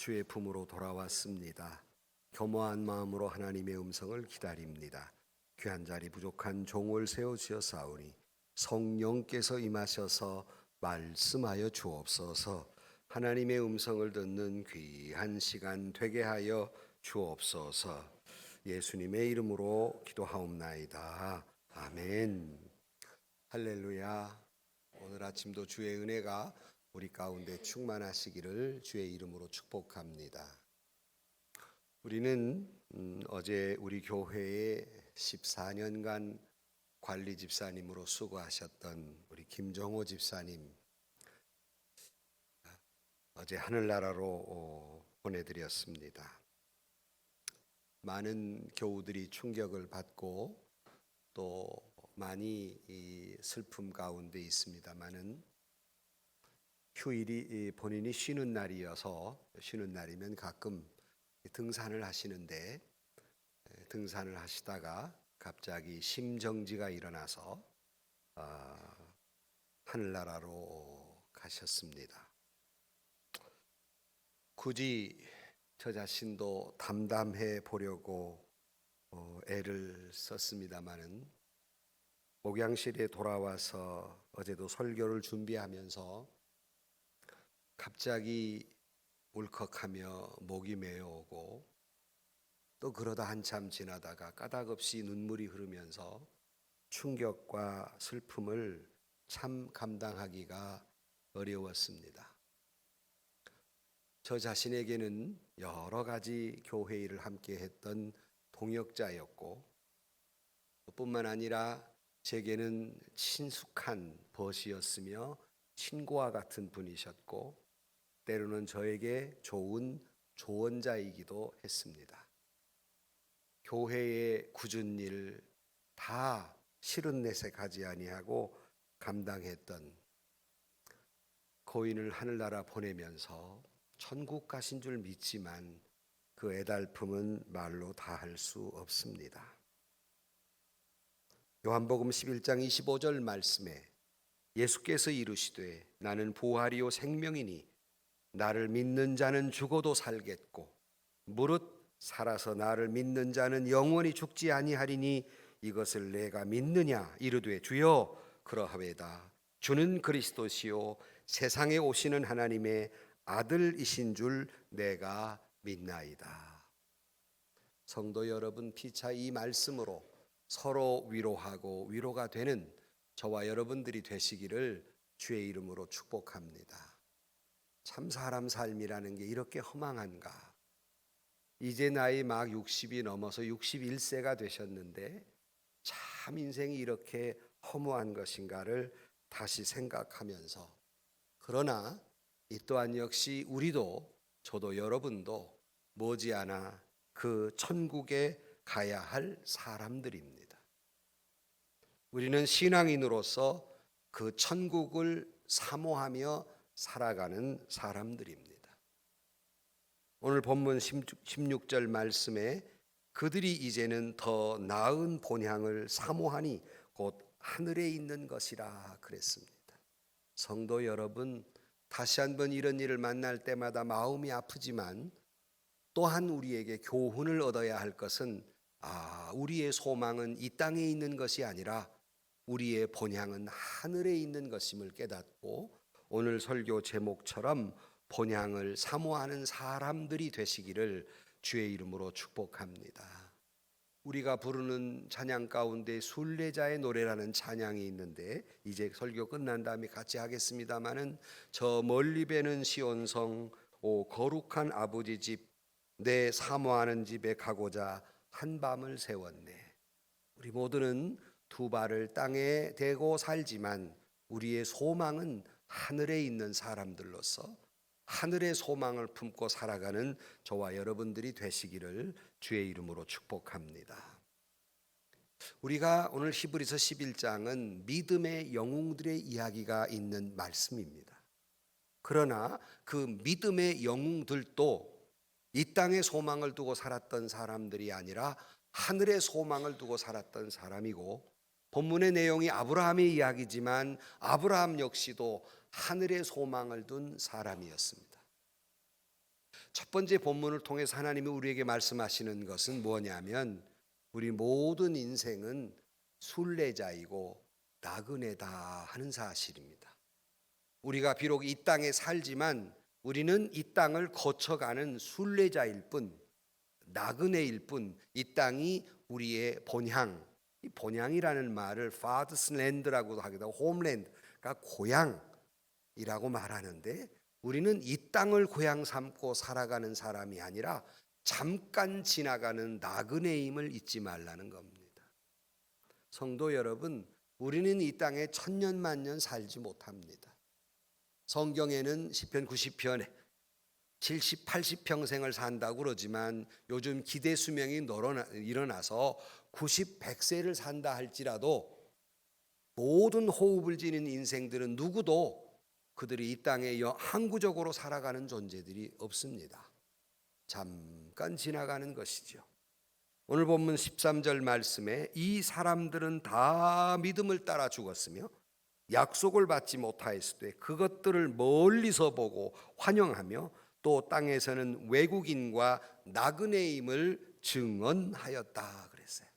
주의 품으로 돌아왔습니다. 겸허한 마음으로 하나님의 음성을 기다립니다. 귀한 자리 부족한 종을 세워주셨사오니 성령께서 임하셔서 말씀하여 주옵소서. 하나님의 음성을 듣는 귀한 시간 되게 하여 주옵소서. 예수님의 이름으로 기도하옵나이다. 아멘. 할렐루야. 오늘 아침도 주의 은혜가 우리 가운데 충만하시기를 주의 이름으로 축복합니다. 우리는 어제 우리 교회에 14년간 관리 집사님으로 수고하셨던 우리 김정호 집사님 어제 하늘나라로 보내드렸습니다. 많은 교우들이 충격을 받고 또 많이 이 슬픔 가운데 있습니다만은 휴일이 본인이 쉬는 날이어서 쉬는 날이면 가끔 등산을 하시는데 등산을 하시다가 갑자기 심정지가 일어나서 하늘나라로 가셨습니다. 굳이 저 자신도 담담해 보려고 애를 썼습니다마는 목양실에 돌아와서 어제도 설교를 준비하면서 갑자기 울컥하며 목이 메어오고 또 그러다 한참 지나다가 까닭없이 눈물이 흐르면서 충격과 슬픔을 참 감당하기가 어려웠습니다. 저 자신에게는 여러 가지 교회 일을 함께 했던 동역자였고 뿐만 아니라 제게는 친숙한 벗이었으며 친구와 같은 분이셨고 때로는 저에게 좋은 조언자이기도 했습니다. 교회의 굳은 일 다 싫은 내색하지 아니하고 감당했던 고인을 하늘나라 보내면서 천국 가신 줄 믿지만 그 애달픔은 말로 다 할 수 없습니다. 요한복음 11장 25절 말씀에 예수께서 이르시되 나는 부활이요 생명이니 나를 믿는 자는 죽어도 살겠고 무릇 살아서 나를 믿는 자는 영원히 죽지 아니하리니 이것을 내가 믿느냐 이르되 주여 그러하외다. 주는 그리스도시요 세상에 오시는 하나님의 아들이신 줄 내가 믿나이다. 성도 여러분, 피차 이 말씀으로 서로 위로하고 위로가 되는 저와 여러분들이 되시기를 주의 이름으로 축복합니다. 참 사람 삶이라는 게 이렇게 허망한가? 이제 나이 막 60이 넘어서 61세가 되셨는데 참 인생이 이렇게 허무한 것인가를 다시 생각하면서 그러나 이 또한 역시 우리도 저도 여러분도 머지않아 그 천국에 가야 할 사람들입니다. 우리는 신앙인으로서 그 천국을 사모하며 살아가는 사람들입니다. 오늘 본문 16절 말씀에 그들이 이제는 더 나은 본향을 사모하니 곧 하늘에 있는 것이라 그랬습니다. 성도 여러분, 다시 한번 이런 일을 만날 때마다 마음이 아프지만 또한 우리에게 교훈을 얻어야 할 것은 우리의 소망은 이 땅에 있는 것이 아니라 우리의 본향은 하늘에 있는 것임을 깨닫고 오늘 설교 제목처럼 본향을 사모하는 사람들이 되시기를 주의 이름으로 축복합니다. 우리가 부르는 찬양 가운데 순례자의 노래라는 찬양이 있는데 이제 설교 끝난 다음에 같이 하겠습니다마는 저 멀리 배는 시온성 오 거룩한 아버지 집 내 사모하는 집에 가고자 한밤을 세웠네. 우리 모두는 두 발을 땅에 대고 살지만 우리의 소망은 하늘에 있는 사람들로서 하늘의 소망을 품고 살아가는 저와 여러분들이 되시기를 주의 이름으로 축복합니다. 우리가 오늘 히브리서 11장은 믿음의 영웅들의 이야기가 있는 말씀입니다. 그러나 그 믿음의 영웅들도 이 땅의 소망을 두고 살았던 사람들이 아니라 하늘의 소망을 두고 살았던 사람이고 본문의 내용이 아브라함의 이야기지만 아브라함 역시도 하늘의 소망을 둔 사람이었습니다. 첫 번째 본문을 통해서 하나님이 우리에게 말씀하시는 것은 뭐냐면 우리 모든 인생은 순례자이고 나그네다 하는 사실입니다. 우리가 비록 이 땅에 살지만 우리는 이 땅을 거쳐가는 순례자일 뿐, 나그네일 뿐, 이 땅이 우리의 본향, 이 본향이라는 말을 Father's Land라고도 하기도 하고 홈랜드가 고향이라고 말하는데 우리는 이 땅을 고향 삼고 살아가는 사람이 아니라 잠깐 지나가는 나그네임을 잊지 말라는 겁니다. 성도 여러분, 우리는 이 땅에 천년만년 살지 못합니다. 성경에는 시편 90편에 70, 80평생을 산다고 그러지만 요즘 기대 수명이 일어나서 90, 100세를 산다 할지라도 모든 호흡을 지닌 인생들은 누구도 그들이 이 땅에 항구적으로 살아가는 존재들이 없습니다. 잠깐 지나가는 것이죠. 오늘 본문 13절 말씀에 이 사람들은 다 믿음을 따라 죽었으며 약속을 받지 못하였을 때 그것들을 멀리서 보고 환영하며 또 땅에서는 외국인과 나그네임을 증언하였다 그랬어요.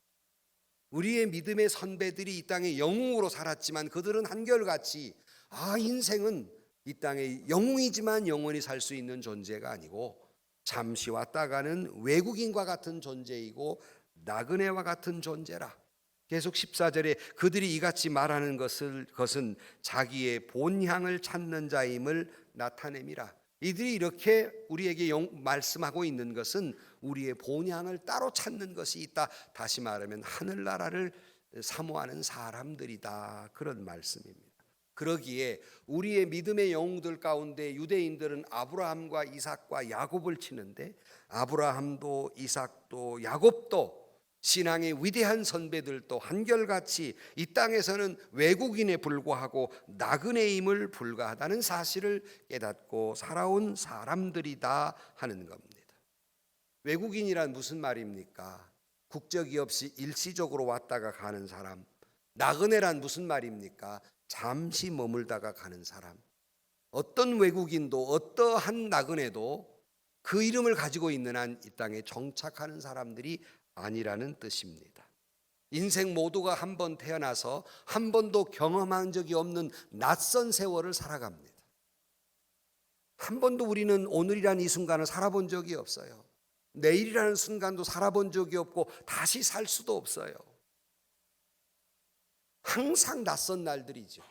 우리의 믿음의 선배들이 이 땅에 영웅으로 살았지만 그들은 한결같이 인생은 이 땅에 영웅이지만 영원히 살 수 있는 존재가 아니고 잠시 왔다 가는 외국인과 같은 존재이고 나그네와 같은 존재라. 계속 14절에 그들이 이같이 말하는 것은 자기의 본향을 찾는 자임을 나타냄이라. 이들이 이렇게 우리에게 말씀하고 있는 것은 우리의 본향을 따로 찾는 것이 있다. 다시 말하면 하늘나라를 사모하는 사람들이다. 그런 말씀입니다. 그러기에 우리의 믿음의 영웅들 가운데 유대인들은 아브라함과 이삭과 야곱을 치는데 아브라함도 이삭도 야곱도 신앙의 위대한 선배들도 한결같이 이 땅에서는 외국인에 불과하고 나그네임을 불과하다는 사실을 깨닫고 살아온 사람들이다 하는 겁니다. 외국인이란 무슨 말입니까? 국적이 없이 일시적으로 왔다가 가는 사람. 나그네란 무슨 말입니까? 잠시 머물다가 가는 사람. 어떤 외국인도 어떠한 나그네도 그 이름을 가지고 있는 한 이 땅에 정착하는 사람들이 아니라는 뜻입니다. 인생 모두가 한 번 태어나서 한 번도 경험한 적이 없는 낯선 세월을 살아갑니다. 한 번도 우리는 오늘이라는 이 순간을 살아본 적이 없어요. 내일이라는 순간도 살아본 적이 없고 다시 살 수도 없어요. 항상 낯선 날들이죠.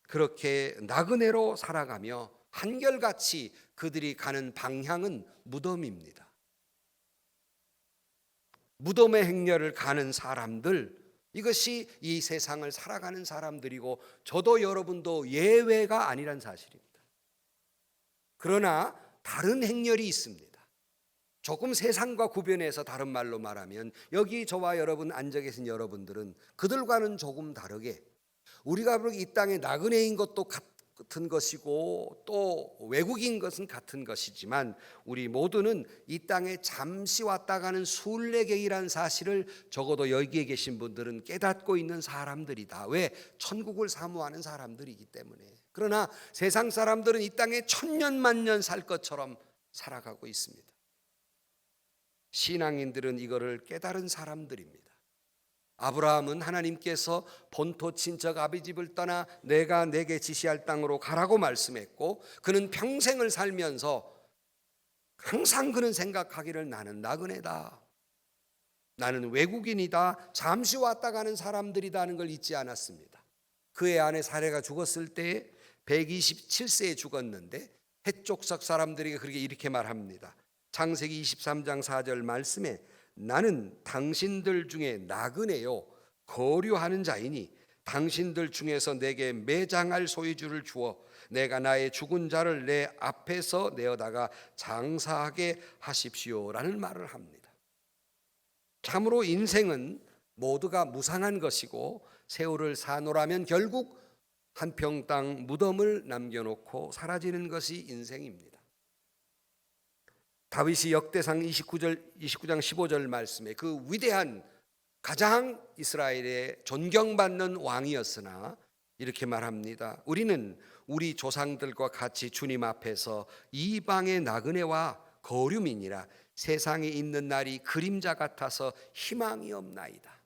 그렇게 나그네로 살아가며 한결같이 그들이 가는 방향은 무덤입니다. 무덤의 행렬을 가는 사람들, 이것이 이 세상을 살아가는 사람들이고 저도 여러분도 예외가 아니란 사실입니다. 그러나 다른 행렬이 있습니다. 조금 세상과 구별해서 다른 말로 말하면 여기 저와 여러분 앉아 계신 여러분들은 그들과는 조금 다르게 우리가 이 땅에 나그네인 것도 같은 것이고 또 외국인 것은 같은 것이지만 우리 모두는 이 땅에 잠시 왔다 가는 순례객이라는 사실을 적어도 여기에 계신 분들은 깨닫고 있는 사람들이다. 왜? 천국을 사모하는 사람들이기 때문에. 그러나 세상 사람들은 이 땅에 천년만년 살 것처럼 살아가고 있습니다. 신앙인들은 이거를 깨달은 사람들입니다. 아브라함은 하나님께서 본토 친척 아비집을 떠나 내가 내게 지시할 땅으로 가라고 말씀했고 그는 평생을 살면서 항상 그는 생각하기를 나는 나그네다, 나는 외국인이다, 잠시 왔다 가는 사람들이다 하는 걸 잊지 않았습니다. 그의 아내 사레가 죽었을 때 127세에 죽었는데 헷족속 사람들에게 그렇게 이렇게 말합니다. 창세기 23장 4절 말씀에 나는 당신들 중에 나그네요 거류하는 자이니 당신들 중에서 내게 매장할 소유주를 주어 내가 나의 죽은 자를 내 앞에서 내어다가 장사하게 하십시오라는 말을 합니다. 참으로 인생은 모두가 무상한 것이고 세월을 사노라면 결국 한 평 땅 무덤을 남겨놓고 사라지는 것이 인생입니다. 다윗이 역대상 29장 15절 말씀에 그 위대한 가장 이스라엘의 존경받는 왕이었으나 이렇게 말합니다. 우리는 우리 조상들과 같이 주님 앞에서 이방의 나그네와 거류민이라 세상에 있는 날이 그림자 같아서 희망이 없나이다.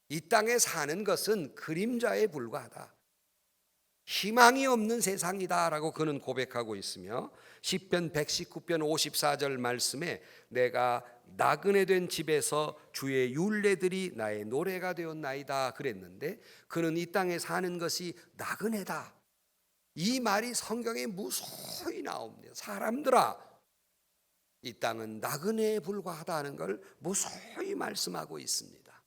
이 땅에 사는 것은 그림자에 불과하다. 희망이 없는 세상이다라고 그는 고백하고 있으며 시편 119편 54절 말씀에 내가 나그네 된 집에서 주의 율례들이 나의 노래가 되었나이다 그랬는데 그는 이 땅에 사는 것이 나그네다. 이 말이 성경에 무수히 나옵니다. 사람들아, 이 땅은 나그네에 불과하다는 걸 무수히 말씀하고 있습니다.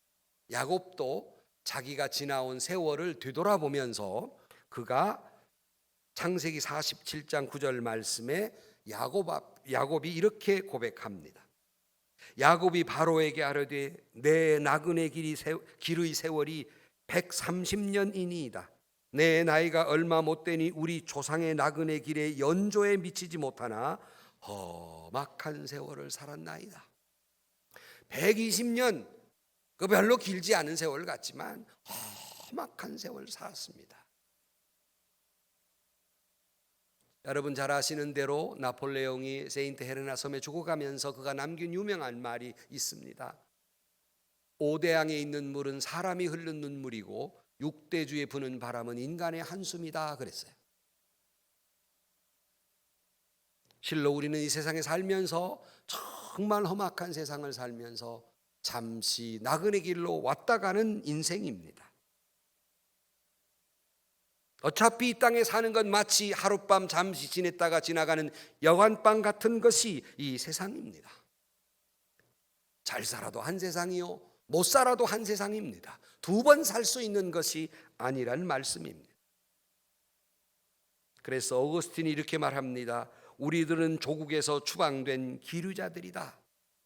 야곱도 자기가 지나온 세월을 되돌아보면서 그가 창세기 47장 9절 말씀에 야곱이 이렇게 고백합니다. 야곱이 바로에게 아뢰되 내 나그네 길의 세월이 130년이니이다. 내 나이가 얼마 못되니 우리 조상의 나그네 길에 연조에 미치지 못하나 험악한 세월을 살았나이다. 120년, 그 별로 길지 않은 세월 같지만 험악한 세월 살았습니다. 여러분 잘 아시는 대로 나폴레옹이 세인트 헤레나 섬에 죽어가면서 그가 남긴 유명한 말이 있습니다. 5대양에 있는 물은 사람이 흘린 눈물이고 6대주에 부는 바람은 인간의 한숨이다 그랬어요. 실로 우리는 이 세상에 살면서 정말 험악한 세상을 살면서 잠시 나그네 길로 왔다 가는 인생입니다. 어차피 이 땅에 사는 건 마치 하룻밤 잠시 지냈다가 지나가는 여관방 같은 것이 이 세상입니다. 잘 살아도 한 세상이요, 못 살아도 한 세상입니다. 두 번 살 수 있는 것이 아니란 말씀입니다. 그래서 어거스틴이 이렇게 말합니다. 우리들은 조국에서 추방된 기류자들이다.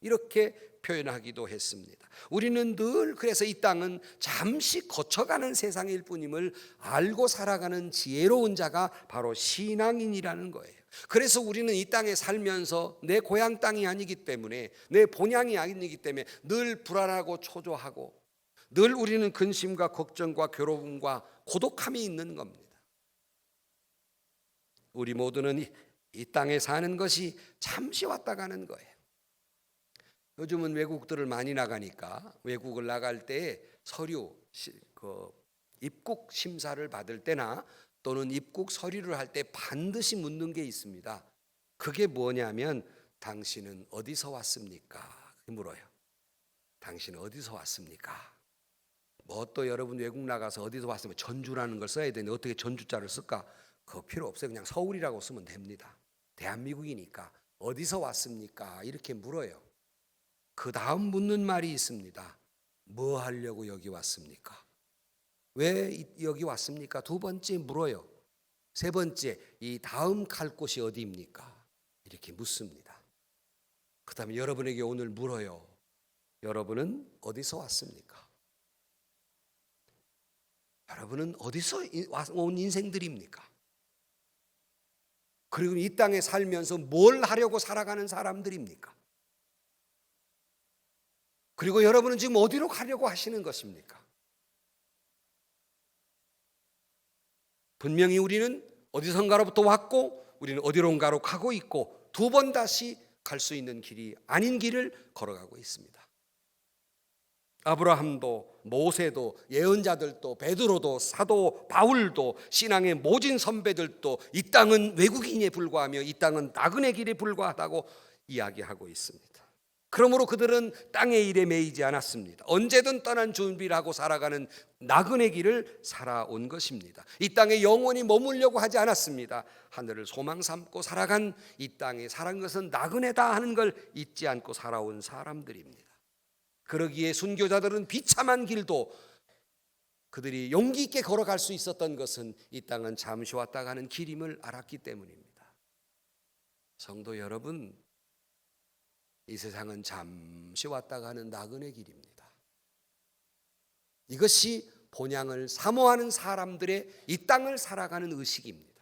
이렇게 표현하기도 했습니다. 우리는 늘 그래서 이 땅은 잠시 거쳐가는 세상일 뿐임을 알고 살아가는 지혜로운 자가 바로 신앙인이라는 거예요. 그래서 우리는 이 땅에 살면서 내 고향 땅이 아니기 때문에 내 본향이 아니기 때문에 늘 불안하고 초조하고 늘 우리는 근심과 걱정과 괴로움과 고독함이 있는 겁니다. 우리 모두는 이 땅에 사는 것이 잠시 왔다 가는 거예요. 요즘은 외국들을 많이 나가니까 외국을 나갈 때 서류 입국 심사를 받을 때나 또는 입국 서류를 할 때 반드시 묻는 게 있습니다. 그게 뭐냐면 당신은 어디서 왔습니까? 물어요. 당신은 어디서 왔습니까? 뭐 또 여러분 외국 나가서 어디서 왔으면 전주라는 걸 써야 되는데 어떻게 전주자를 쓸까? 그거 필요 없어요. 그냥 서울이라고 쓰면 됩니다. 대한민국이니까 어디서 왔습니까? 이렇게 물어요. 그 다음 묻는 말이 있습니다. 뭐 하려고 여기 왔습니까? 왜 여기 왔습니까? 두 번째 물어요. 세 번째, 이 다음 갈 곳이 어디입니까? 이렇게 묻습니다. 그 다음에 여러분에게 오늘 물어요. 여러분은 어디서 왔습니까? 여러분은 어디서 온 인생들입니까? 그리고 이 땅에 살면서 뭘 하려고 살아가는 사람들입니까? 그리고 여러분은 지금 어디로 가려고 하시는 것입니까? 분명히 우리는 어디선가로부터 왔고 우리는 어디론가로 가고 있고 두 번 다시 갈 수 있는 길이 아닌 길을 걸어가고 있습니다. 아브라함도 모세도 예언자들도 베드로도 사도 바울도 신앙의 모진 선배들도 이 땅은 외국인에 불과하며 이 땅은 나그네 길에 불과하다고 이야기하고 있습니다. 그러므로 그들은 땅의 일에 매이지 않았습니다. 언제든 떠난 준비를 하고 살아가는 나그네 길을 살아온 것입니다. 이 땅에 영원히 머물려고 하지 않았습니다. 하늘을 소망 삼고 살아간 이 땅에 살은 것은 나그네다 하는 걸 잊지 않고 살아온 사람들입니다. 그러기에 순교자들은 비참한 길도 그들이 용기 있게 걸어갈 수 있었던 것은 이 땅은 잠시 왔다 가는 길임을 알았기 때문입니다. 성도 여러분, 이 세상은 잠시 왔다 가는 나그네 길입니다. 이것이 본향을 사모하는 사람들의 이 땅을 살아가는 의식입니다.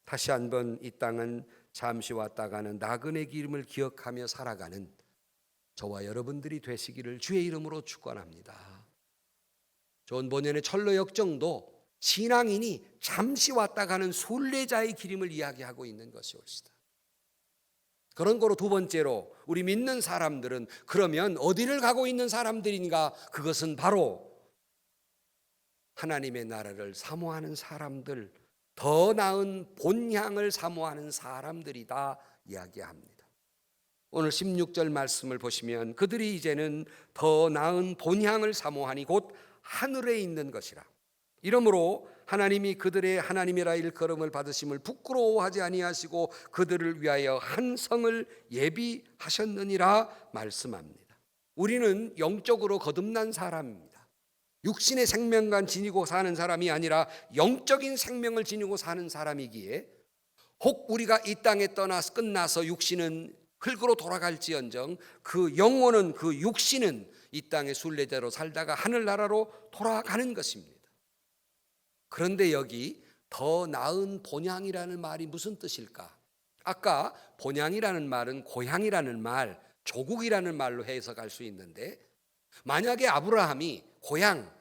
다시 한번 이 땅은 잠시 왔다 가는 나그네 길임을 기억하며 살아가는 저와 여러분들이 되시기를 주의 이름으로 축원합니다. 존 번연의 철로 역정도 신앙인이 잠시 왔다 가는 순례자의 기림을 이야기하고 있는 것이옵시다. 그런 거로 두 번째로 우리 믿는 사람들은 그러면 어디를 가고 있는 사람들인가? 그것은 바로 하나님의 나라를 사모하는 사람들, 더 나은 본향을 사모하는 사람들이다 이야기합니다. 오늘 16절 말씀을 보시면 그들이 이제는 더 나은 본향을 사모하니 곧 하늘에 있는 것이라. 이러므로 하나님이 그들의 하나님이라 일컬음을 받으심을 부끄러워하지 아니하시고 그들을 위하여 한 성을 예비하셨느니라 말씀합니다. 우리는 영적으로 거듭난 사람입니다. 육신의 생명만 지니고 사는 사람이 아니라 영적인 생명을 지니고 사는 사람이기에 혹 우리가 이 땅에 떠나서 끝나서 육신은 흙으로 돌아갈지언정 그 영혼은, 그 육신은 이 땅의 순례자로 살다가 하늘나라로 돌아가는 것입니다. 그런데 여기 더 나은 본향이라는 말이 무슨 뜻일까? 아까 본향이라는 말은 고향이라는 말, 조국이라는 말로 해석할 수 있는데 만약에 아브라함이 고향,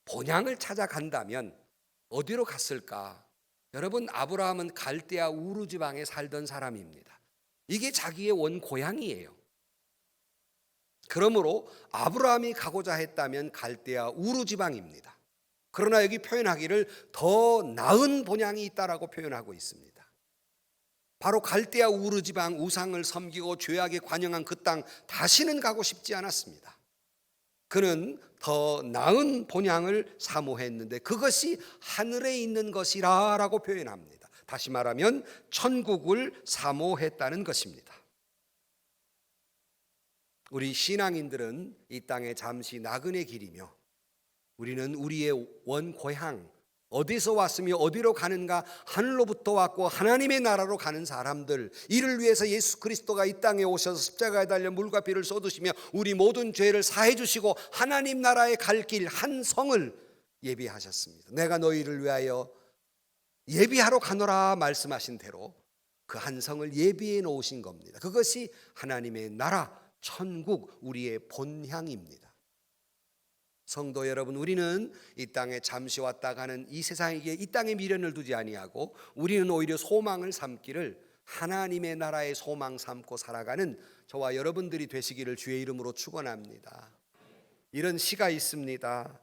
본향을 찾아간다면 어디로 갔을까? 여러분, 아브라함은 갈대아 우르 지방에 살던 사람입니다. 이게 자기의 원 고향이에요. 그러므로 아브라함이 가고자 했다면 갈대아 우르 지방입니다. 그러나 여기 표현하기를 더 나은 본향이 있다라고 표현하고 있습니다. 바로 갈대아 우르 지방 우상을 섬기고 죄악에 관영한 그 땅 다시는 가고 싶지 않았습니다. 그는 더 나은 본향을 사모했는데 그것이 하늘에 있는 것이라고 표현합니다. 다시 말하면 천국을 사모했다는 것입니다. 우리 신앙인들은 이 땅에 잠시 나그네 길이며 우리는 우리의 원 고향, 어디서 왔으며 어디로 가는가? 하늘로부터 왔고 하나님의 나라로 가는 사람들, 이를 위해서 예수 그리스도가 이 땅에 오셔서 십자가에 달려 물과 피를 쏟으시며 우리 모든 죄를 사해 주시고 하나님 나라에 갈 길 한 성을 예비하셨습니다. 내가 너희를 위하여 예비하러 가노라 말씀하신 대로 그 한 성을 예비해 놓으신 겁니다. 그것이 하나님의 나라, 천국, 우리의 본향입니다. 성도 여러분, 우리는 이 땅에 잠시 왔다 가는 이 세상에게 이 땅에 미련을 두지 아니하고 우리는 오히려 소망을 삼기를 하나님의 나라의 소망 삼고 살아가는 저와 여러분들이 되시기를 주의 이름으로 축원합니다. 이런 시가 있습니다.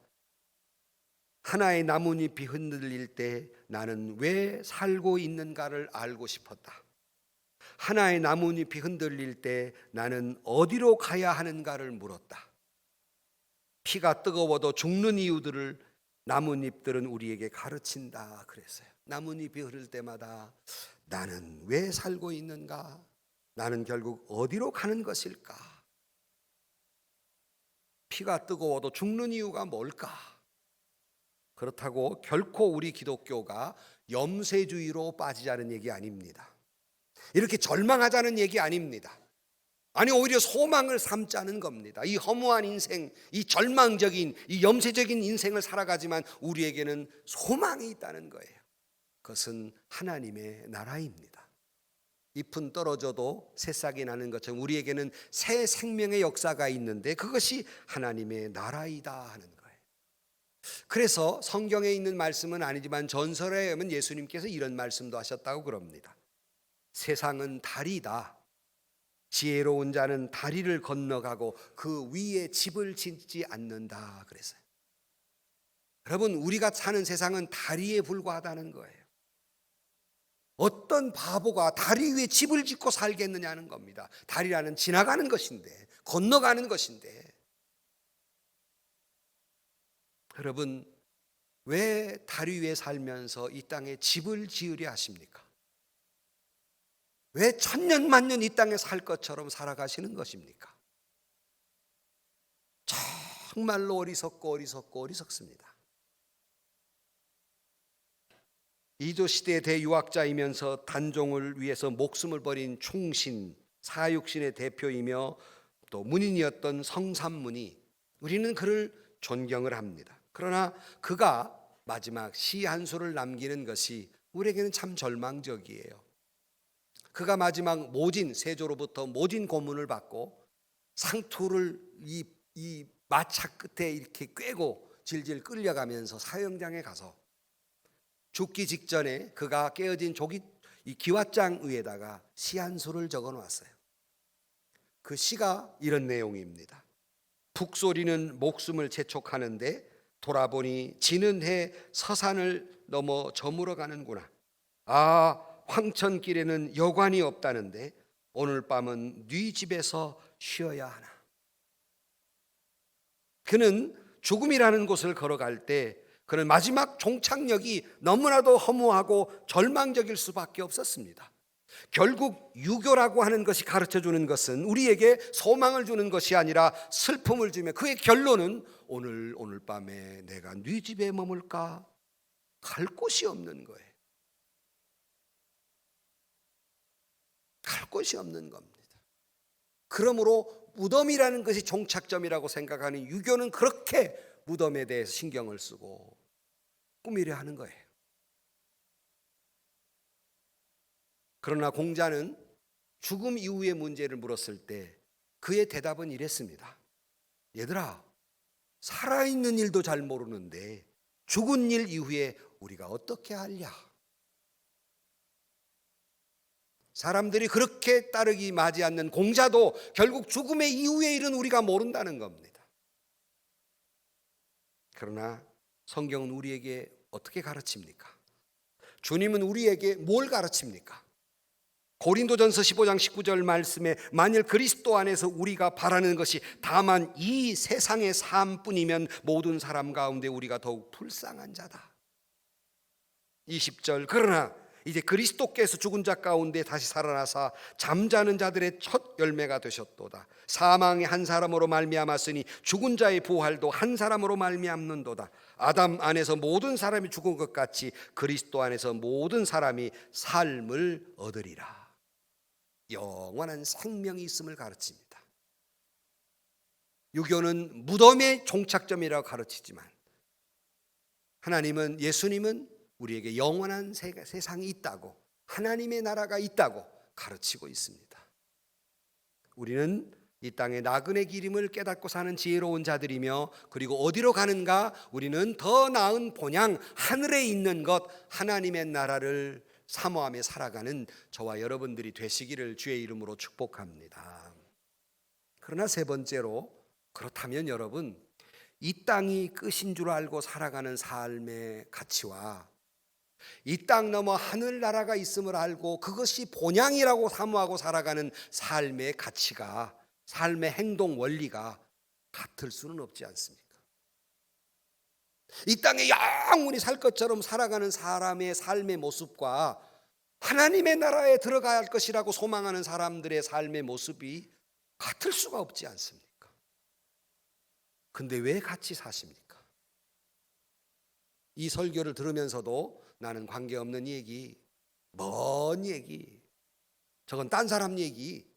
하나의 나뭇잎이 흔들릴 때 나는 왜 살고 있는가를 알고 싶었다. 하나의 나뭇잎이 흔들릴 때 나는 어디로 가야 하는가를 물었다. 피가 뜨거워도 죽는 이유들을 나뭇잎들은 우리에게 가르친다 그랬어요. 나뭇잎이 흐를 때마다 나는 왜 살고 있는가? 나는 결국 어디로 가는 것일까? 피가 뜨거워도 죽는 이유가 뭘까? 그렇다고 결코 우리 기독교가 염세주의로 빠지자는 얘기 아닙니다. 이렇게 절망하자는 얘기 아닙니다. 아니, 오히려 소망을 삼자는 겁니다. 이 허무한 인생, 이 절망적인, 이 염세적인 인생을 살아가지만 우리에게는 소망이 있다는 거예요. 그것은 하나님의 나라입니다. 잎은 떨어져도 새싹이 나는 것처럼 우리에게는 새 생명의 역사가 있는데 그것이 하나님의 나라이다 하는 거예요. 그래서 성경에 있는 말씀은 아니지만 전설에 의하면 예수님께서 이런 말씀도 하셨다고 그럽니다. 세상은 다리다. 지혜로운 자는 다리를 건너가고 그 위에 집을 짓지 않는다 그랬어요. 여러분, 우리가 사는 세상은 다리에 불과하다는 거예요. 어떤 바보가 다리 위에 집을 짓고 살겠느냐는 겁니다. 다리라는 지나가는 것인데, 건너가는 것인데. 여러분, 왜 다리 위에 살면서 이 땅에 집을 지으려 하십니까? 왜 천년만년 이 땅에 살 것처럼 살아가시는 것입니까? 정말로 어리석습니다. 이조 시대의 대유학자이면서 단종을 위해서 목숨을 버린 충신, 사육신의 대표이며 또 문인이었던 성삼문이, 우리는 그를 존경을 합니다. 그러나 그가 마지막 시 한 수를 남기는 것이 우리에게는 참 절망적이에요. 그가 마지막 모진, 세조로부터 모진 고문을 받고 상투를 이 마차 끝에 이렇게 꿰고 질질 끌려가면서 사형장에 가서 죽기 직전에 그가 깨어진 이 기왓장 위에다가 시 한 수를 적어 놓았어요. 그 시가 이런 내용입니다. 북소리는 목숨을 재촉하는데 돌아보니 지는 해 서산을 넘어 저물어 가는구나. 아, 황천길에는 여관이 없다는데 오늘 밤은 네 집에서 쉬어야 하나. 그는 죽음이라는 곳을 걸어갈 때 그는 마지막 종착역이 너무나도 허무하고 절망적일 수밖에 없었습니다. 결국 유교라고 하는 것이 가르쳐주는 것은 우리에게 소망을 주는 것이 아니라 슬픔을 주며 그의 결론은 오늘 밤에 내가 네 집에 머물까? 갈 곳이 없는 거예요. 갈 곳이 없는 겁니다. 그러므로 무덤이라는 것이 종착점이라고 생각하는 유교는 그렇게 무덤에 대해서 신경을 쓰고 꾸미려 하는 거예요. 그러나 공자는 죽음 이후의 문제를 물었을 때 그의 대답은 이랬습니다. 얘들아, 살아있는 일도 잘 모르는데 죽은 일 이후에 우리가 어떻게 알랴? 사람들이 그렇게 따르기 맞지 않는 공자도 결국 죽음의 이후의 일은 우리가 모른다는 겁니다. 그러나 성경은 우리에게 어떻게 가르칩니까? 주님은 우리에게 뭘 가르칩니까? 고린도전서 15장 19절 말씀에 만일 그리스도 안에서 우리가 바라는 것이 다만 이 세상의 삶뿐이면 모든 사람 가운데 우리가 더욱 불쌍한 자다. 20절 그러나 이제 그리스도께서 죽은 자 가운데 다시 살아나사 잠자는 자들의 첫 열매가 되셨도다. 사망이 한 사람으로 말미암았으니 죽은 자의 부활도 한 사람으로 말미암는도다. 아담 안에서 모든 사람이 죽은 것 같이 그리스도 안에서 모든 사람이 삶을 얻으리라. 영원한 생명이 있음을 가르칩니다. 유교는 무덤의 종착점이라고 가르치지만 하나님은, 예수님은 우리에게 영원한 세상이 있다고, 하나님의 나라가 있다고 가르치고 있습니다. 우리는 이 땅의 나그네 길임을 깨닫고 사는 지혜로운 자들이며, 그리고 어디로 가는가? 우리는 더 나은 본향, 하늘에 있는 것, 하나님의 나라를 사모하며 살아가는 저와 여러분들이 되시기를 주의 이름으로 축복합니다. 그러나 세 번째로, 그렇다면 여러분, 이 땅이 끝인 줄 알고 살아가는 삶의 가치와 이 땅 너머 하늘나라가 있음을 알고 그것이 본향이라고 사모하고 살아가는 삶의 가치가, 삶의 행동 원리가 같을 수는 없지 않습니까? 이 땅에 영원히 살 것처럼 살아가는 사람의 삶의 모습과 하나님의 나라에 들어가야 할 것이라고 소망하는 사람들의 삶의 모습이 같을 수가 없지 않습니까? 근데 왜 같이 사십니까? 이 설교를 들으면서도 나는 관계없는 얘기, 먼 얘기, 저건 딴 사람 얘기,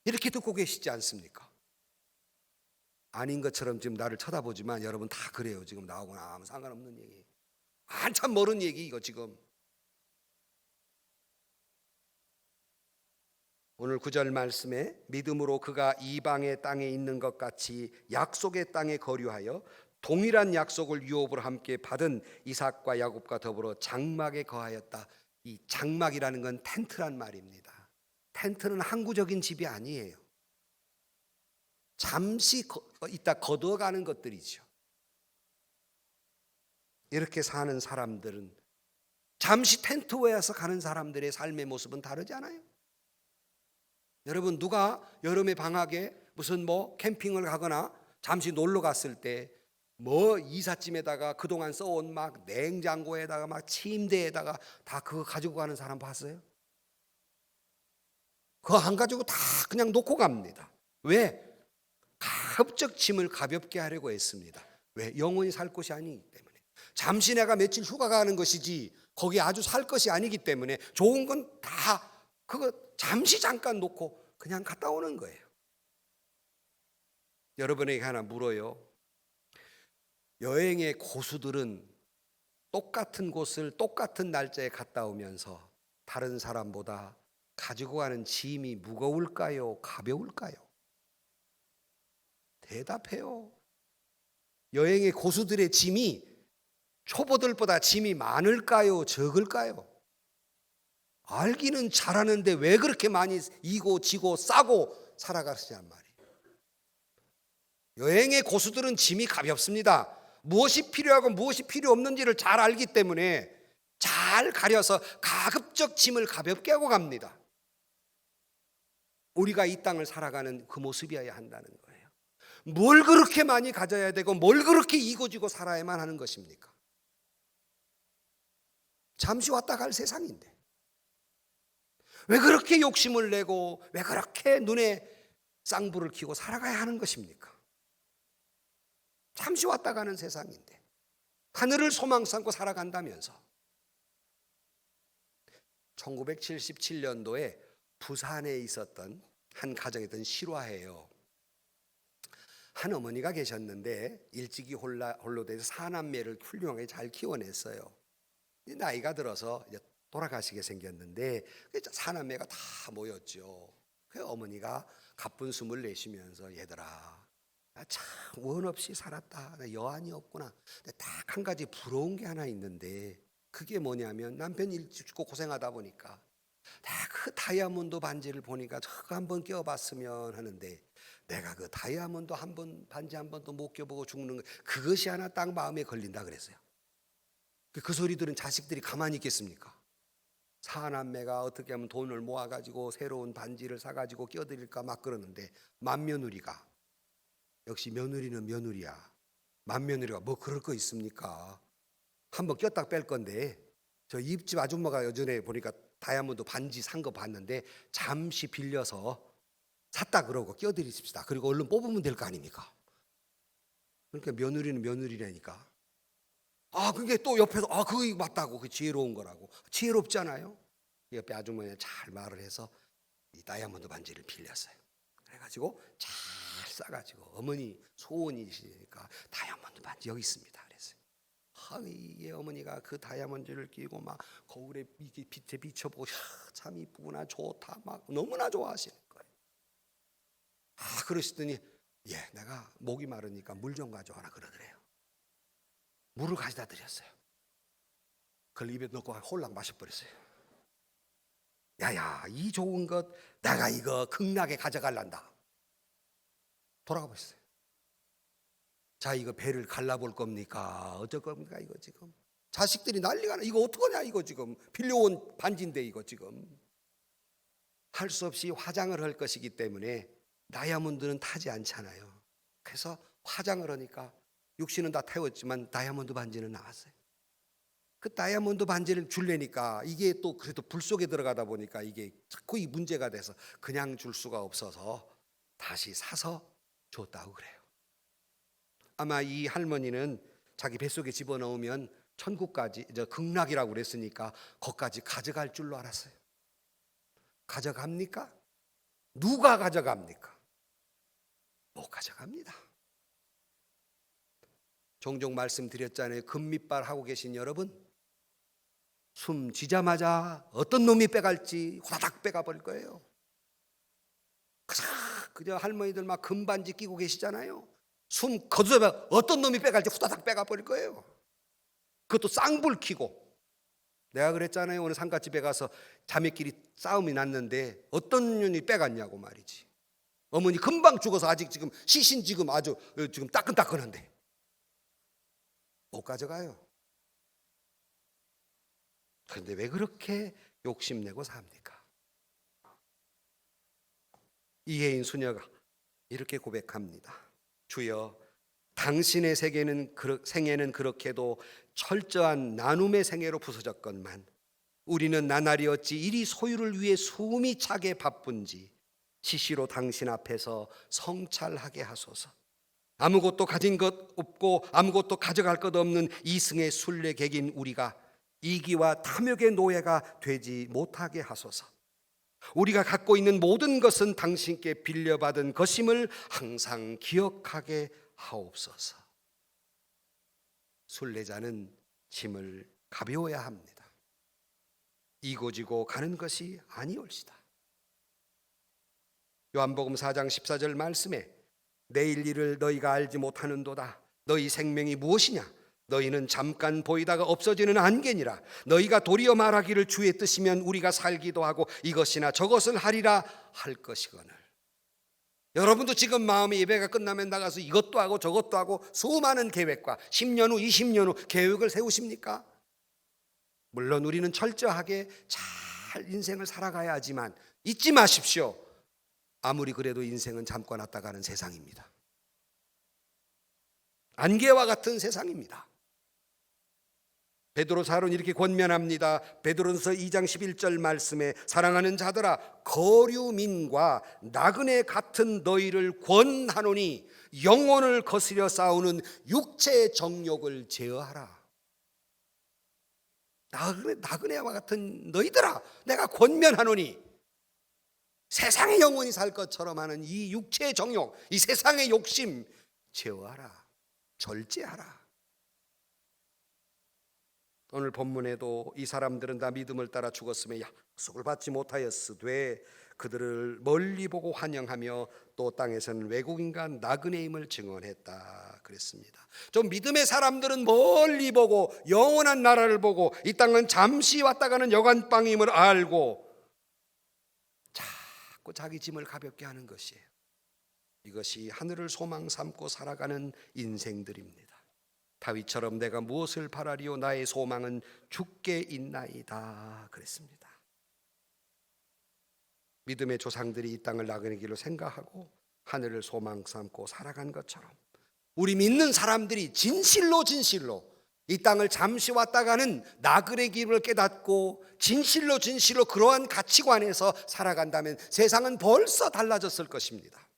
이렇게 듣고 계시지 않습니까? 아닌 것처럼 지금 나를 쳐다보지만 여러분 다 그래요. 지금 나오거나 아무 상관없는 얘기, 한참 멀은 얘기. 이거 지금 오늘 9절 말씀에 믿음으로 그가 이방의 땅에 있는 것 같이 약속의 땅에 거류하여 동일한 약속을 유업으로 함께 받은 이삭과 야곱과 더불어 장막에 거하였다. 이 장막이라는 건 텐트란 말입니다. 텐트는 항구적인 집이 아니에요. 잠시 있다 거두어가는 것들이죠. 이렇게 사는 사람들은, 잠시 텐트에 와서 가는 사람들의 삶의 모습은 다르지 않아요? 여러분, 누가 여름의 방학에 무슨 캠핑을 가거나 잠시 놀러 갔을 때 이삿짐에다가 그동안 써온 막 냉장고에다가 막 침대에다가 다 그거 가지고 가는 사람 봤어요? 그거 안 가지고 다 그냥 놓고 갑니다. 왜? 가급적 짐을 가볍게 하려고 했습니다. 왜? 영원히 살 곳이 아니기 때문에. 잠시 내가 며칠 휴가 가는 것이지 거기 아주 살 것이 아니기 때문에 좋은 건 다 그거 잠시 잠깐 놓고 그냥 갔다 오는 거예요. 여러분에게 하나 물어요. 여행의 고수들은 똑같은 곳을 똑같은 날짜에 갔다 오면서 다른 사람보다 가지고 가는 짐이 무거울까요? 가벼울까요? 대답해요. 여행의 고수들의 짐이 초보들보다 짐이 많을까요? 적을까요? 알기는 잘하는데 왜 그렇게 많이 이고 지고 싸고 살아가시냔 말이에요. 여행의 고수들은 짐이 가볍습니다. 무엇이 필요하고 무엇이 필요 없는지를 잘 알기 때문에 잘 가려서 가급적 짐을 가볍게 하고 갑니다. 우리가 이 땅을 살아가는 그 모습이어야 한다는 거예요. 뭘 그렇게 많이 가져야 되고 뭘 그렇게 이고지고 살아야만 하는 것입니까? 잠시 왔다 갈 세상인데 왜 그렇게 욕심을 내고 왜 그렇게 눈에 쌍불을 켜고 살아가야 하는 것입니까? 잠시 왔다 가는 세상인데 하늘을 소망 삼고 살아간다면서. 1977년도에 부산에 있었던 한 가정에 있던 실화예요. 한 어머니가 계셨는데 일찍이 홀로 돼서 사남매를 훌륭하게 잘 키워냈어요. 나이가 들어서 이제 돌아가시게 생겼는데 사남매가 다 모였죠. 그 어머니가 가쁜 숨을 내쉬면서 얘들아 참 원 없이 살았다. 나 여한이 없구나. 딱 한 가지 부러운 게 하나 있는데 그게 뭐냐면 남편이 일찍 죽고 고생하다 보니까 그 다이아몬드 반지를 보니까 저거 한번 껴봤으면 하는데 내가 그 다이아몬드 반지 한 번도 못 껴보고 죽는 거 그것이 하나 딱 마음에 걸린다 그랬어요. 그 소리 들은 자식들이 가만히 있겠습니까? 사남매가 어떻게 하면 돈을 모아가지고 새로운 반지를 사가지고 껴드릴까 막 그러는데 맏며느리가 역시 며느리는 며느리야. 맏며느리가 뭐 그럴 거 있습니까? 한번 꼈다 뺄 건데 저 입집 아줌마가 예전에 보니까 다이아몬드 반지 산 거 봤는데 잠시 빌려서 샀다 그러고 껴드리십시다. 그리고 얼른 뽑으면 될 거 아닙니까? 그러니까 며느리는 며느리라니까. 그게 또 옆에서 그거 맞다고 그 지혜로운 거라고. 지혜롭잖아요. 옆에 아주머니가 잘 말을 해서 이 다이아몬드 반지를 빌렸어요. 그래가지고 잘 싸가지고 어머니 소원이시니까 다이아몬드 반지 여기 있습니다. 그랬어요. 이 어머니가 그 다이아몬드를 끼고 막 거울에 빛에 비춰보고 참 이쁘구나 좋다 막 너무나 좋아하시는 거예요. 그러시더니 내가 목이 마르니까 물 좀 가져와라 그러더래요. 물을 가져다 드렸어요. 그걸 입에 넣고 홀랑 마셔버렸어요. 야야 이 좋은 것 내가 이거 극락에 가져갈란다. 돌아가 버렸어요. 자 이거 배를 갈라볼 겁니까? 어쩔 겁니까 이거 지금? 자식들이 난리가 나. 이거 어떡하냐 이거 지금. 빌려온 반지인데 이거 지금. 할 수 없이 화장을 할 것이기 때문에 다이아몬드는 타지 않잖아요. 그래서 화장을 하니까 육신은 다 태웠지만 다이아몬드 반지는 나왔어요. 그 다이아몬드 반지를 줄래니까 이게 또 그래도 불 속에 들어가다 보니까 이게 자꾸 이 문제가 돼서 그냥 줄 수가 없어서 다시 사서 줬다고 그래요. 아마 이 할머니는 자기 뱃속에 집어넣으면 천국까지 극락이라고 그랬으니까 거기까지 가져갈 줄로 알았어요. 가져갑니까? 누가 가져갑니까? 못 가져갑니다. 종종 말씀드렸잖아요. 금밑발 하고 계신 여러분, 숨 쉬자마자 어떤 놈이 빼갈지 후다닥 빼가 버릴 거예요. 그저 할머니들 막 금반지 끼고 계시잖아요. 숨 거두자마자 어떤 놈이 빼갈지 후다닥 빼가 버릴 거예요. 그것도 쌍불 켜고. 내가 그랬잖아요. 오늘 상가집에 가서 자매끼리 싸움이 났는데 어떤 년이 빼갔냐고 말이지. 어머니 금방 죽어서 아직 지금 시신 지금 아주 지금 따끈따끈한데 못 가져가요. 그런데 왜 그렇게 욕심내고 삽니까? 이혜인 수녀가 이렇게 고백합니다. 주여, 당신의 생애는 그렇게도 철저한 나눔의 생애로 부서졌건만 우리는 나날이 어찌 이리 소유를 위해 숨이 차게 바쁜지 시시로 당신 앞에서 성찰하게 하소서. 아무것도 가진 것 없고 아무것도 가져갈 것 없는 이승의 순례객인 우리가 이기와 탐욕의 노예가 되지 못하게 하소서. 우리가 갖고 있는 모든 것은 당신께 빌려받은 것임을 항상 기억하게 하옵소서. 순례자는 짐을 가벼워야 합니다. 이고지고 가는 것이 아니올시다. 요한복음 4장 14절 말씀에 내일 일을 너희가 알지 못하는도다. 너희 생명이 무엇이냐? 너희는 잠깐 보이다가 없어지는 안개니라. 너희가 도리어 말하기를 주의 뜻이면 우리가 살기도 하고 이것이나 저것을 하리라 할 것이거늘. 여러분도 지금 마음의 예배가 끝나면 나가서 이것도 하고 저것도 하고 수많은 계획과 10년 후 20년 후 계획을 세우십니까? 물론 우리는 철저하게 잘 인생을 살아가야 하지만 잊지 마십시오. 아무리 그래도 인생은 잠깐 왔다 가는 세상입니다. 안개와 같은 세상입니다. 베드로 사도는 이렇게 권면합니다. 베드로전서 2장 11절 말씀에 사랑하는 자들아 거류민과 나그네 같은 너희를 권하노니 영혼을 거스려 싸우는 육체의 정욕을 제어하라. 나그네와 같은 너희들아 내가 권면하노니 세상의 영혼이 살 것처럼 하는 이 육체의 정욕, 이 세상의 욕심 제어하라. 절제하라. 오늘 본문에도 이 사람들은 다 믿음을 따라 죽었음에 약속을 받지 못하였으되 그들을 멀리 보고 환영하며 또 땅에서는 외국인과 나그네임을 증언했다 그랬습니다. 좀 믿음의 사람들은 멀리 보고 영원한 나라를 보고 이 땅은 잠시 왔다 가는 여간빵임을 알고 자꾸 자기 짐을 가볍게 하는 것이에요. 이것이 하늘을 소망 삼고 살아가는 인생들입니다. 다윗처럼 내가 무엇을 바라리요 나의 소망은 주께 있나이다 그랬습니다. 믿음의 조상들이 이 땅을 나그네 길로 생각하고 하늘을 소망 삼고 살아간 것처럼 우리 믿는 사람들이 진실로 이 땅을 잠시 왔다 가는 나그네 길을 깨닫고 진실로 그러한 가치관에서 살아간다면 세상은 벌써 달라졌을 것입니다.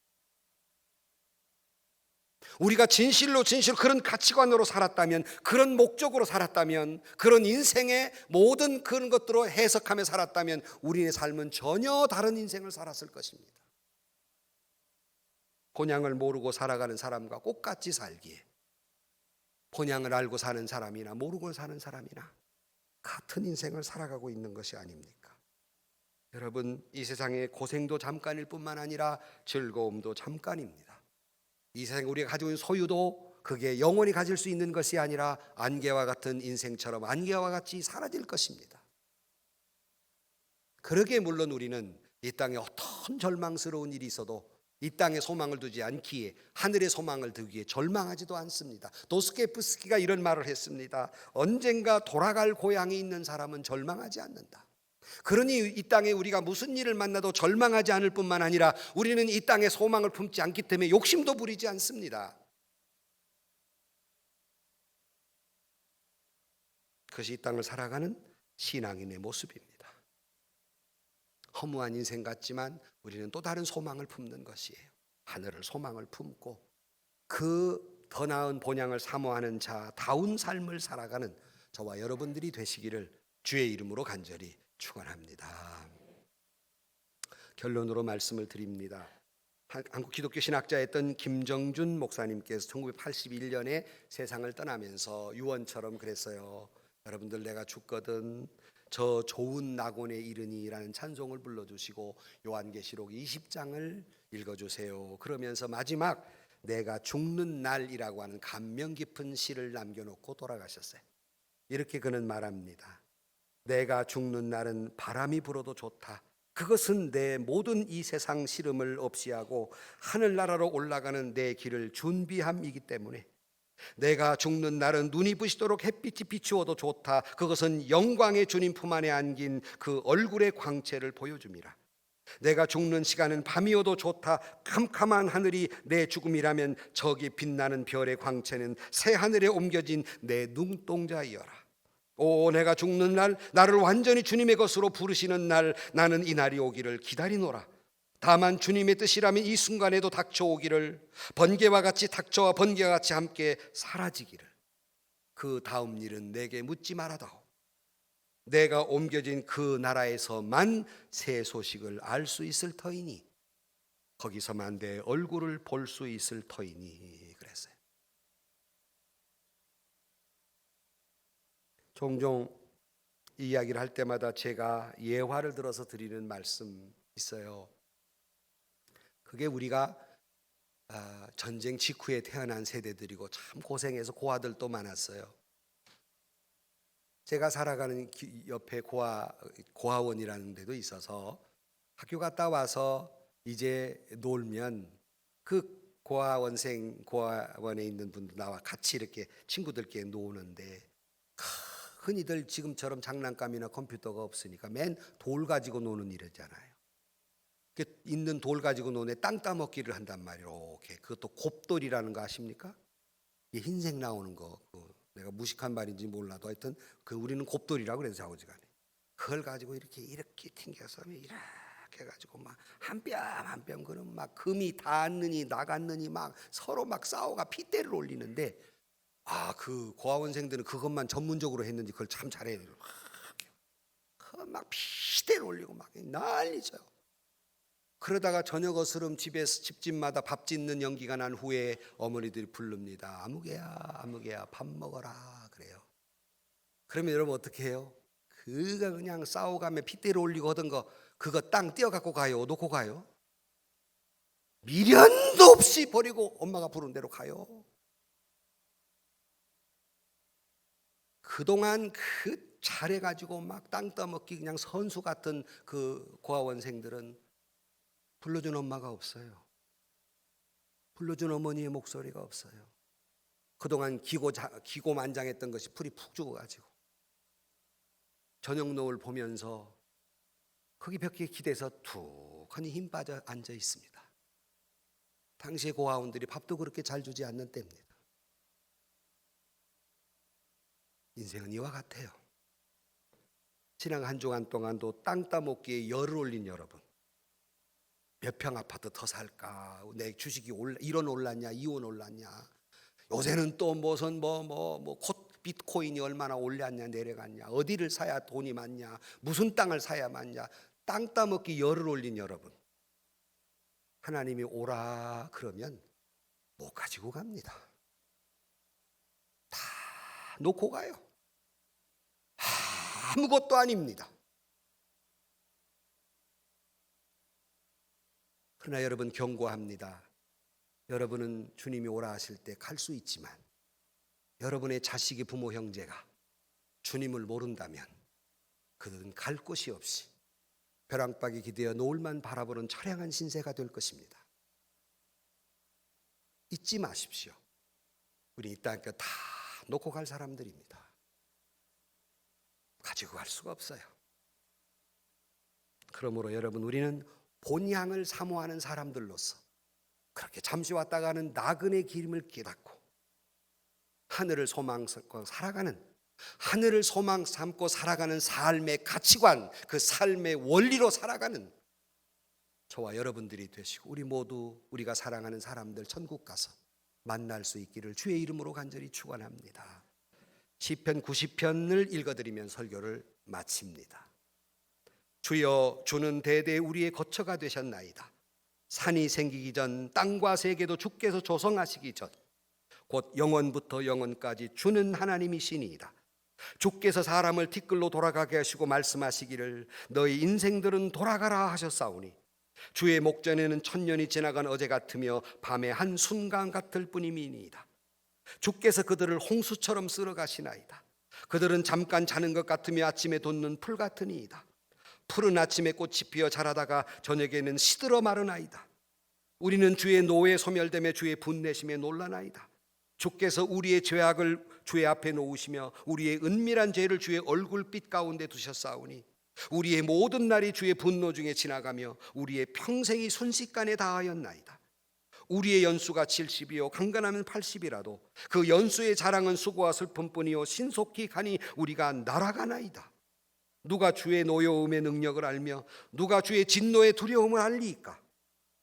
우리가 진실로 그런 가치관으로 살았다면, 그런 목적으로 살았다면, 그런 인생의 모든 그런 것들로 해석하며 살았다면 우리의 삶은 전혀 다른 인생을 살았을 것입니다. 본향을 모르고 살아가는 사람과 똑같이 살기에 본향을 알고 사는 사람이나 모르고 사는 사람이나 같은 인생을 살아가고 있는 것이 아닙니까? 여러분, 이 세상의 고생도 잠깐일 뿐만 아니라 즐거움도 잠깐입니다. 이 세상에 우리가 가지고 있는 소유도 그게 영원히 가질 수 있는 것이 아니라 안개와 같은 인생처럼 안개와 같이 사라질 것입니다. 그러기에 물론 우리는 이 땅에 어떤 절망스러운 일이 있어도 이 땅에 소망을 두지 않기에 하늘에 소망을 두기에 절망하지도 않습니다. 도스토옙스키가 이런 말을 했습니다. 언젠가 돌아갈 고향에 있는 사람은 절망하지 않는다. 그러니 이 땅에 우리가 무슨 일을 만나도 절망하지 않을 뿐만 아니라 우리는 이 땅에 소망을 품지 않기 때문에 욕심도 부리지 않습니다. 그것이 이 땅을 살아가는 신앙인의 모습입니다. 허무한 인생 같지만 우리는 또 다른 소망을 품는 것이에요. 하늘을 소망을 품고 그 더 나은 본향을 사모하는 자다운 삶을 살아가는 저와 여러분들이 되시기를 주의 이름으로 간절히 축원합니다. 결론으로 말씀을 드립니다. 한국 기독교 신학자였던 김정준 목사님께서 1981년에 세상을 떠나면서 유언처럼 그랬어요. 여러분들 내가 죽거든 저 좋은 낙원에 이르니라는 찬송을 불러주시고 요한계시록 20장을 읽어주세요. 그러면서 마지막 내가 죽는 날이라고 하는 감명 깊은 시를 남겨놓고 돌아가셨어요. 이렇게 그는 말합니다. 내가 죽는 날은 바람이 불어도 좋다. 그것은 내 모든 이 세상 시름을 없이하고 하늘나라로 올라가는 내 길을 준비함이기 때문에 내가 죽는 날은 눈이 부시도록 햇빛이 비추어도 좋다. 그것은 영광의 주님 품 안에 안긴 그 얼굴의 광채를 보여줌이라. 내가 죽는 시간은 밤이어도 좋다. 캄캄한 하늘이 내 죽음이라면 저기 빛나는 별의 광채는 새 하늘에 옮겨진 내 눈동자이여라. 오, 내가 죽는 날, 나를 완전히 주님의 것으로 부르시는 날, 나는 이 날이 오기를 기다리노라. 다만 주님의 뜻이라면 이 순간에도 닥쳐오기를, 번개와 같이 닥쳐와 번개와 같이 함께 사라지기를. 그 다음 일은 내게 묻지 말아다오. 내가 옮겨진 그 나라에서만 새 소식을 알 수 있을 터이니, 거기서만 내 얼굴을 볼 수 있을 터이니 그랬어요. 종종 이 이야기를 할 때마다 제가 예화를 들어서 드리는 말씀 있어요. 그게 우리가 전쟁 직후에 태어난 세대들이고 참 고생해서 고아들도 많았어요. 제가 살아가는 옆에 고아원이라는 데도 있어서 학교 갔다 와서 이제 놀면 그 고아원에 있는 분들 나와 같이 이렇게 친구들끼리 노는데, 흔히들 지금처럼 장난감이나 컴퓨터가 없으니까 맨 돌 가지고 노는 일이잖아요. 있는 돌 가지고 노네 땅 따먹기를 한단 말이에요. 이렇게. 그것도 곱돌이라는 거 아십니까? 이게 흰색 나오는 거. 내가 무식한 말인지 몰라도 하여튼 우리는 곱돌이라고 그래서 자오지간에 그걸 가지고 이렇게 튕겨서 이렇게 해가지고 막 한 뼘 한 뼘 그는 막 금이 닿았느니 나갔느니 막 서로 막 싸워가 핏대를 올리는데, 그 고아원생들은 그것만 전문적으로 했는지 그걸 참 잘해요. 막 핏대를 올리고 막 난리죠. 그러다가 저녁 어스름 집집마다 밥 짓는 연기가 난 후에 어머니들이 부릅니다. 아무개야 밥 먹어라 그래요. 그러면 여러분 어떻게 해요? 그가 그냥 싸워가며 핏대를 올리고 하던 거 그거 땅 띄어갖고 가요? 놓고 가요? 미련도 없이 버리고 엄마가 부른 대로 가요. 그동안 잘해가지고 막 땅 떠먹기 그냥 선수 같은 그 고아원생들은 불러준 엄마가 없어요. 불러준 어머니의 목소리가 없어요. 그동안 기고만장했던 것이 풀이 푹 죽어가지고 저녁 노을 보면서 거기 벽에 기대서 툭하니 힘 빠져 앉아 있습니다. 당시의 고아원들이 밥도 그렇게 잘 주지 않는 때입니다. 인생은 이와 같아요. 지난 한 주간 동안도 땅 따먹기에 열을 올린 여러분, 몇 평 아파트 더 살까? 내 주식이 1원 올랐냐? 2원 올랐냐? 요새는 또 무슨 비트코인이 얼마나 올랐냐 내려갔냐? 어디를 사야 돈이 많냐? 무슨 땅을 사야 많냐? 땅 따먹기 열을 올린 여러분, 하나님이 오라 그러면 못 가지고 갑니다. 다 놓고 가요. 아무것도 아닙니다. 그러나 여러분 경고합니다. 여러분은 주님이 오라 하실 때 갈 수 있지만 여러분의 자식이 부모 형제가 주님을 모른다면 그들은 갈 곳이 없이 벼랑박이 기대어 노을만 바라보는 처량한 신세가 될 것입니다. 잊지 마십시오. 우리 이 땅 다 놓고 갈 사람들입니다. 가지고 갈 수가 없어요. 그러므로 여러분, 우리는 본향을 사모하는 사람들로서 그렇게 잠시 왔다 가는 나그네 기름을 깨닫고 하늘을 소망 삼고 살아가는 삶의 가치관, 그 삶의 원리로 살아가는 저와 여러분들이 되시고 우리 모두 우리가 사랑하는 사람들 천국 가서 만날 수 있기를 주의 이름으로 간절히 축원합니다. 시편 90편을 읽어드리면 설교를 마칩니다. 주여, 주는 대대 우리의 거처가 되셨나이다. 산이 생기기 전 땅과 세계도 주께서 조성하시기 전 곧 영원부터 영원까지 주는 하나님이시니이다. 주께서 사람을 티끌로 돌아가게 하시고 말씀하시기를 너희 인생들은 돌아가라 하셨사오니 주의 목전에는 천년이 지나간 어제 같으며 밤의 한 순간 같을 뿐임이니이다. 주께서 그들을 홍수처럼 쓸어가시나이다. 그들은 잠깐 자는 것 같으며 아침에 돋는 풀 같으니이다. 푸른 아침에 꽃이 피어 자라다가 저녁에는 시들어 마르나이다. 우리는 주의 노에 소멸되며 주의 분내심에 놀라나이다. 주께서 우리의 죄악을 주의 앞에 놓으시며 우리의 은밀한 죄를 주의 얼굴빛 가운데 두셨사오니 우리의 모든 날이 주의 분노 중에 지나가며 우리의 평생이 순식간에 다하였나이다. 우리의 연수가 70이요 강건하면 80이라도 그 연수의 자랑은 수고와 슬픔뿐이요 신속히 가니 우리가 날아가나이다. 누가 주의 노여움의 능력을 알며 누가 주의 진노의 두려움을 알리이까?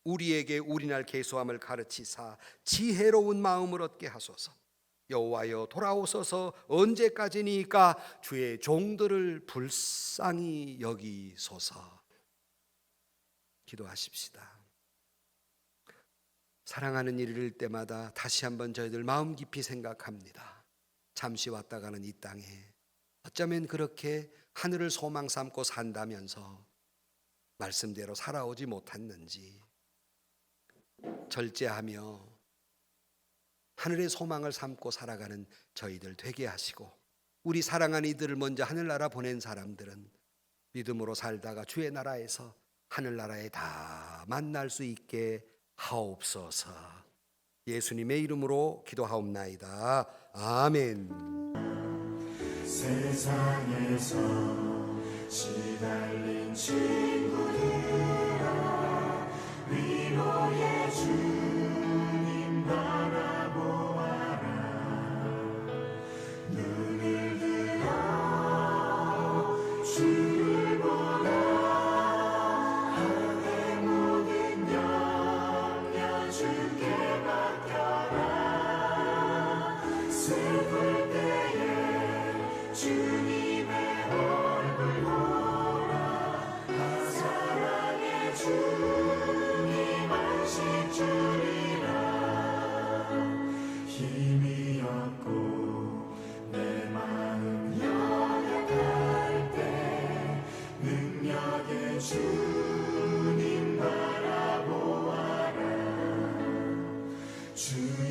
우리에게 우리날 계수함을 가르치사 지혜로운 마음을 얻게 하소서. 여호와여, 돌아오소서. 언제까지니까 주의 종들을 불쌍히 여기소서. 기도하십시다. 사랑하는 일을 잃을 때마다 다시 한번 저희들 마음 깊이 생각합니다. 잠시 왔다 가는 이 땅에 어쩌면 그렇게 하늘을 소망 삼고 산다면서 말씀대로 살아오지 못했는지, 절제하며 하늘의 소망을 삼고 살아가는 저희들 되게 하시고, 우리 사랑하는 이들을 먼저 하늘나라 보낸 사람들은 믿음으로 살다가 주의 나라에서 하늘나라에 다 만날 수 있게 하옵소서. 예수님의 이름으로 기도하옵나이다. 아멘. 세상에서 시달린 친구들아, 위로의 주님 바라보아라. 눈을 들어 주를 보라. 하늘의 모든 염려 주께 맡겨라. 슬플 때에 주님의 얼굴 보라. 사랑의 주님 안식 주리라. 힘이 없고 내 마음 연약할 때 능력의 주님 바라보아라. 주